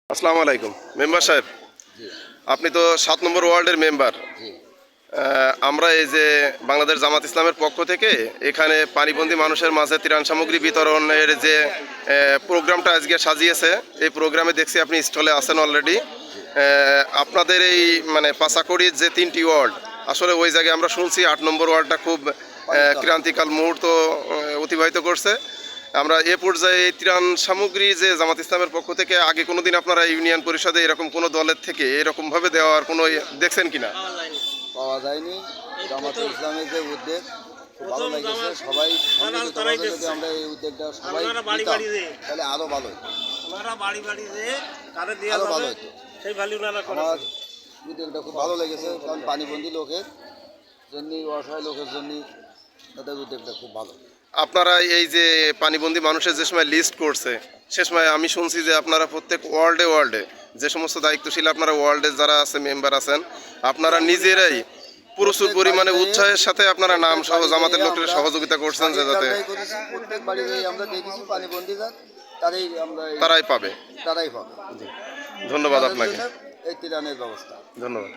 আসসালামু আলাইকুম মেম্বার সাহেব, জি আপনি তো 7 নম্বর ওয়ার্ডের মেম্বার। জি আমরা এই যে বাংলাদেশ জামাত ইসলামের পক্ষ থেকে এখানে পানিবন্দী মানুষের মাঝে ত্রাণ সামগ্রী বিতরণের যে প্রোগ্রামটা আজকে সাজিয়েছে, এই প্রোগ্রামে দেখছি আপনি স্টলে আছেন অলরেডি। জি আপনাদের এই মানে পাচাকড়ির যে 3টি ওয়ার্ড, আসলে ওই জায়গায় আমরা শুনছি 8 নম্বর ওয়ার্ডটা খুব পানির ক্রান্তিকাল মুহূর্ত অতিবাহিত করছে। আমরা এ পর্যায়ে এই ত্রাণ সামগ্রী যে জামাত ইসলামের পক্ষ থেকে আগে কোনোদিন আপনারা ইউনিয়ন পরিষদে এরকম কোনো দলের থেকে এরকমভাবে দেওয়ার কোনো দেখছেন কিনা? পাওয়া যায়নি। জামাতে ইসলামের যে উদ্যোগ খুব ভালো লেগেছে। সবাই সম্মিলিতভাবে যদি আমরা এই উদ্যোগটা সবাই নিতাম, তাহলে আরও ভালো হতো, আরও ভালো হতো। আমার উদ্যোগটা খুব ভালো লেগেছে, কারণ পানিবন্দী লোকের জন্য, অসহায় লোকের জন্য তাদের উদ্যোগটা খুব ভালো। আপনারা এই যে পানিবন্দী মানুষের যে সময় লিস্ট করছে, সে সময় আমি শুনছি যে আপনারা প্রত্যেক ওয়ার্ডে ওয়ার্ডে যে সমস্ত দায়িত্বশীল আপনারা ওয়ার্ডে যারা আছে মেম্বার আছেন, আপনারা নিজেরাই প্রচুর পরিমাণে উৎসাহের সাথে আপনারা নাম সহ জামাতের লোকের সহযোগিতা করছেন যে যাতে প্রত্যেক বাড়িতে আমরা দেখেছি পানিবন্দী যাক, তারাই পাবে। তারাই পাবে। ধন্যবাদ আপনাকে। এই ত্রাণের ব্যবস্থা। ধন্যবাদ।